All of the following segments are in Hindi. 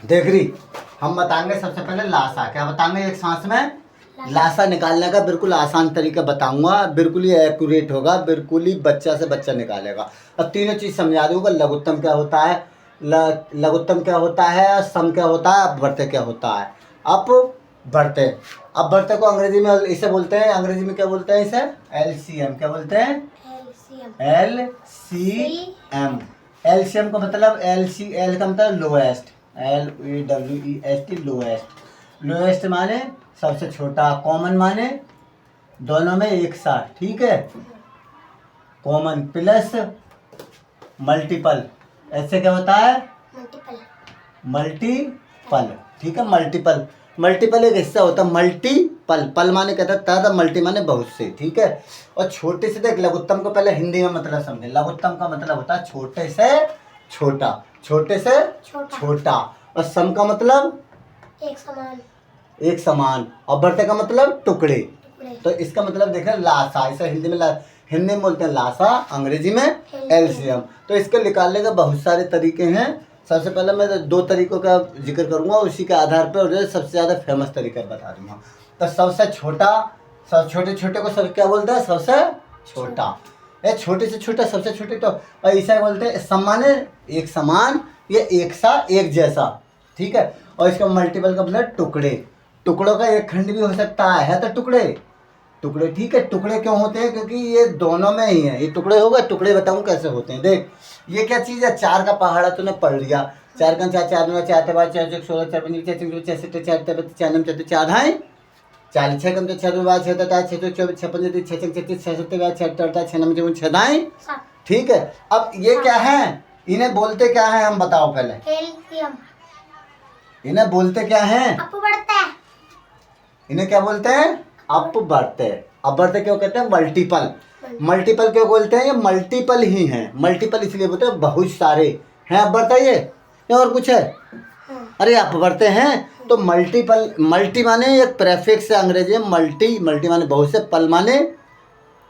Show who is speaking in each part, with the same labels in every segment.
Speaker 1: देख रही, हम बताएंगे सबसे पहले लासा। क्या बताएंगे? एक सांस में लासा निकालने का बिल्कुल आसान तरीका बताऊंगा, बिल्कुल ही एक्यूरेट होगा, बिल्कुल ही बच्चा से बच्चा निकालेगा। अब तीनों चीज़ समझा दूंगा। लघुत्तम क्या होता है, लघुत्तम क्या होता है, सम क्या होता है, अपवर्त्य क्या होता है। अपवर्त्य, अपवर्त्य को अंग्रेजी में इसे बोलते हैं, अंग्रेजी में क्या बोलते हैं इसे? एलसीएम। क्या बोलते हैं? एलसीएम। एलसीएम का मतलब एल का मतलब लोएस्ट, LOWEST, लोएस्ट। लोएस्ट माने सबसे छोटा, कॉमन माने दोनों में एक साथ, ठीक है। कॉमन प्लस मल्टीपल, ऐसे क्या होता है? मल्टीपल, ठीक है। मल्टीपल, मल्टीपल एक हिस्सा होता है। मल्टीपल, पल माने कहता था, मल्टी माने बहुत से, ठीक है। और छोटे से देख, लघुत्तम को पहले हिंदी में मतलब समझे। लघुत्तम का मतलब होता है छोटे से छोटा, छोटे से छोटा। और सम का मतलब एक समान, एक समान। और वर्त्य का मतलब टुकड़े। तो इसका मतलब देखें लासा, इसे हिंदी में बोलते हैं लासा, अंग्रेजी में एलसीएम। तो इसके निकालने के बहुत सारे तरीके हैं। सबसे पहले मैं 2 तरीकों का जिक्र करूंगा, उसी के आधार पर और सबसे ज़्यादा फेमस तरीका बता दूंगा। तो सबसे छोटा, सब छोटे छोटे को सब क्या बोलते हैं? सबसे छोटा। ये छोटे से छोटा, सबसे छोटे। तो और ऐसा बोलते हैं सम माने एक समान, ये एक सा, एक जैसा, ठीक है। और इसका मल्टीपल का मतलब टुकड़े, टुकड़ों का एक खंड भी हो सकता है तो टुकड़े, टुकड़े, ठीक है। टुकड़े क्यों होते हैं? क्योंकि ये दोनों में ही है, ये टुकड़े होगा। टुकड़े बताऊं कैसे होते हैं, देख। ये क्या चीज़ है? 4 का पहाड़ा तूने पढ़ लिया। 4 का 4, 4 में 4 4 4 16 4 5 6 6 6 6 4 4 4 9 4 4 ढाई 40 6 कम तो 6 2 6 6 6 6 24 6 5 6 6 6 6 7 6 8 6 9 6 ढाई, ठीक है। अब ये क्या है? इन्हें बोलते क्या है हम बताओ पहले? इन्हें बोलते क्या है? अपवर्त्य। इन्हें क्या बोलते हैं? अपवर्त्य। अपवर्त्य क्यों कहते हैं? मल्टीपल। मल्टीपल क्यों बोलते हैं? ये मल्टीपल ही हैं। मल्टीपल इसलिए बोलते हैं बहुत सारे हैं अपवर्त्य ये, या और कुछ है? अरे अपवर्त्य हैं तो मल्टीपल। मल्टी माने एक प्रेफिक्स है अंग्रेजी में, मल्टी, मल्टी माने बहुत से, पल माने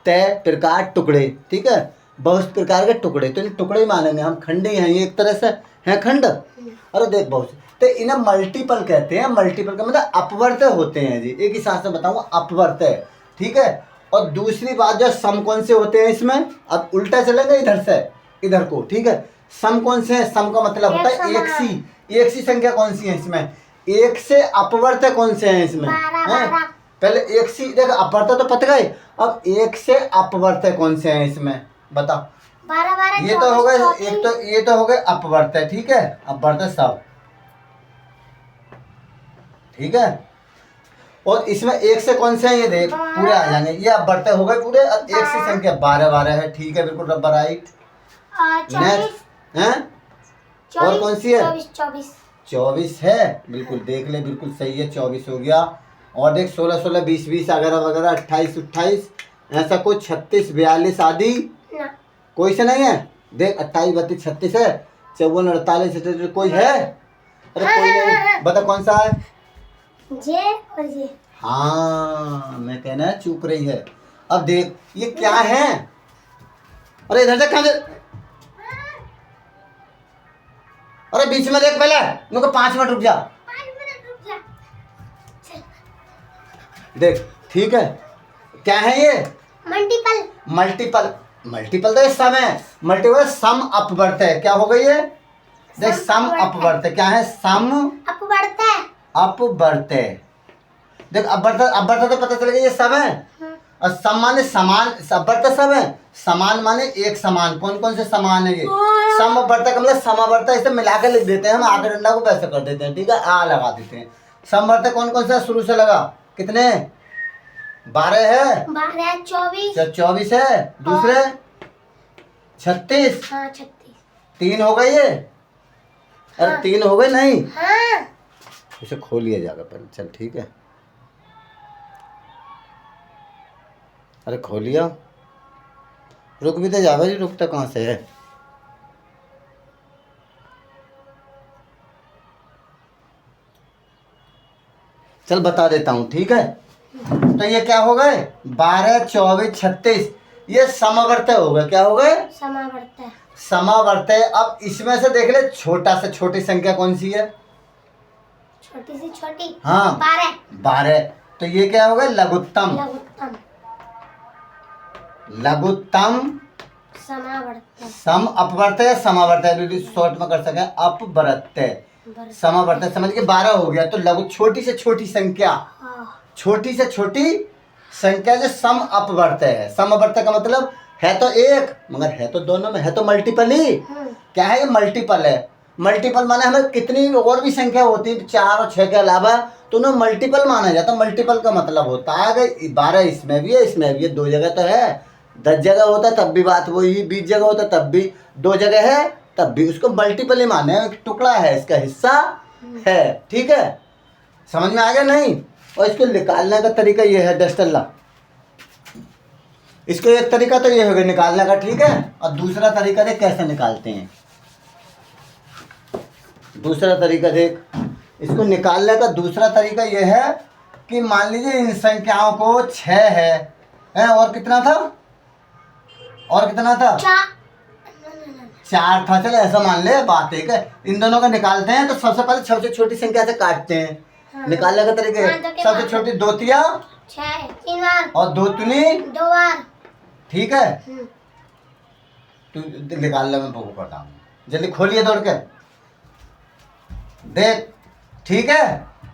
Speaker 1: तय प्रकार, टुकड़े, ठीक है। बहुत प्रकार के टुकड़े, तो इन टुकड़े ही मानेंगे हम, खंड ही हैं ये, एक तरह से है खंड। अरे देख बहुत से, तो इन्हें मल्टीपल कहते हैं। मल्टीपल का मतलब अपवर्त्य होते हैं जी। एक ही साथ से बताऊंगा, अपवर्त्य, ठीक है। और दूसरी बात, जो सम कौन से होते हैं इसमें, अब उल्टा चलेंगे इधर से इधर को, ठीक है। सम कौन से हैं? सम का मतलब होता है एक सी, एक सी संख्या कौन सी है इसमें? एक से अपवर्त्य कौन से हैं इसमें? पहले एक सी देख, अपवर्त्य तो पता गए। अब एक से अपवर्त्य कौन से हैं इसमें बता? 12 ये तो हो गए, एक तो ये तो हो गए अपवर्त्य, ठीक है। अपवर्त्य सब, ठीक है। और इसमें एक से कौन से हैं ये देख, पूरे आ जाएंगे। ये अपवर्त्य हो गए पूरे। और एक से संख्या 12 12 है, ठीक है, बिल्कुल रबर राइट। नेक्स्ट हैं, और कौन सी है? 24 है, बिल्कुल देख ले, बिल्कुल सही है, 24 हो गया। और देख 16 16 20 20 वगैरह वगैरह, 28 28 ऐसा कुछ, 36 42 आदि कोई से नहीं है। देख 28 32 36 है, 54 48 47 कोई है? अरे कोई नहीं, बता कौन सा है? जे और जे। हाँ, मैं कहना है चूक रही है। अब देख ये क्या है? अरे इधर से कहाँ से? अरे बीच में देख पहले, मेरे को 5 मिनट रुक जा। देख, ठीक है, क्या है ये? मल्टीपल। मल्टीपल, मल्टीपल तो ये सम है। मल्टीपल सम अपवर्त्य, क्या हो गई ये? देख सम अपवर्त्य क्या है? सम अपवर्त्य, अपवर्त्य। देख अपवर्त्य, अपवर्त्य तो पता चलेगा ये सम है। और सम माने समान, अपवर्त्य सब है। समान माने एक समान, कौन कौन से समान है ये? सम अपवर्त्य का मतलब समवर्त्य, इसे मिला के लिख देते हैं हम, आगे डंडा को वैसे कर देते हैं, ठीक है, आ लगा देते हैं। समवर्त्य कौन कौन सा शुरू से लगा? कितने? 12 है, 12 24, 24 है, दूसरे 36, हाँ 36, 3 हो गई ये। अरे हाँ। 3 हो गए नहीं, हाँ। इसे खोल लिया जाएगा पहले, चल ठीक है। अरे खोलिया, रुक भी तो जावे जी, रुकता कहाँ से है? चल बता देता हूँ, ठीक है। तो ये क्या हो गए? 12 24 36, ये समवर्त्य हो गए। क्या हो गए? समावर्त्य, समावर्त्य। अब इसमें से देख ले छोटा से छोटी संख्या कौन सी है?
Speaker 2: छोटी से छोटी।
Speaker 1: हाँ 12। तो ये क्या होगा? लघुत्तम।
Speaker 2: लघुत्तम।
Speaker 1: लघुत्तम
Speaker 2: समावर्त।
Speaker 1: सम अपवर्त्य या समावर्त्य, भी शॉर्ट में कर सके। अपवर्त्य समावर्त्य, समझ के 12 हो गया। तो लघु छोटी से छोटी संख्या, छोटी से छोटी संख्या जो सम अपवर्त्य है। सम अपवर्त्य का मतलब है तो एक मगर है तो दोनों में, है तो मल्टीपल ही। क्या है? ये मल्टीपल है। मल्टीपल माने हमें कितनी और भी संख्या होती है 4 और 6 के अलावा, तो उन्हें मल्टीपल माना जाता है। मल्टीपल का मतलब होता है कि 12 इसमें भी है, इसमें भी है, 2 जगह तो है। 10 जगह होता तब भी बात वही, 20 जगह होता तब भी, 2 जगह है तब भी, उसको मल्टीपल ही माने। एक टुकड़ा है, इसका हिस्सा है। ठीक है, समझ में आ गया नहीं? और इसको निकालने का तरीका ये है डस्टल्ला। इसको एक तरीका तो ये हो गया निकालने का, ठीक है। और दूसरा तरीका देख कैसे निकालते हैं। दूसरा तरीका देख, इसको निकालने का दूसरा तरीका ये है कि मान लीजिए इन संख्याओं को 6 है और कितना था? और कितना था? 4 था। चलो ऐसा मान ले, बात एक है। इन दोनों का निकालते हैं तो सबसे पहले सबसे छोटी संख्या से काटते हैं। निकालने का तरीका सबसे छोटी 2 तिया
Speaker 2: 6 3 बार
Speaker 1: और 2 दूनी
Speaker 2: 2 बार।
Speaker 1: ठीक है, तू निकालने में बहु करता हूँ, जल्दी खोलिए दौड़ के देख। ठीक है,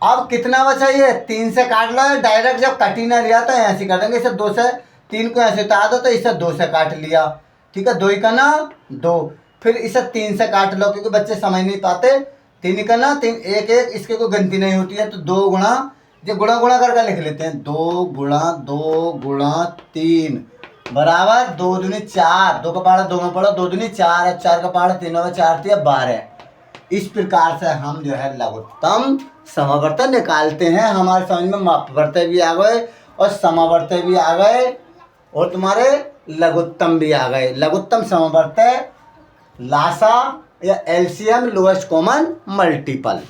Speaker 1: अब कितना बचा? ये 3 से काट लो। डायरेक्ट जब कटी ना लिया तो ऐसे कर देंगे। इसे 2 से 3 को ऐसे उतार दो तो इसे 2 से काट लिया। ठीक है, 2 ही का ना 2, फिर इसे 3 से काट लो क्योंकि बच्चे समझ नहीं पाते। 3 ही का ना 3, 1 1, इसके कोई गिनती नहीं होती है। तो 2 गुणा, जो गुणा गुणा करके लिख लेते हैं। 2 गुणा 3 बराबर 2 दूनी 4। 2 का पहाड़ा 2 में पड़ा, 2 दूनी 4 है, 4 का पहाड़ा 3 में 4 थी 12। इस प्रकार से हम जो है लघुत्तम समावर्त निकालते हैं। हमारे समझ में अपवर्त्य भी आ गए और समावर्त्य भी आ गए और तुम्हारे लघुत्तम भी आ गए। लघुत्तम समावर्त्य, लासा या एलसीएम, लोएस्ट कॉमन मल्टीपल।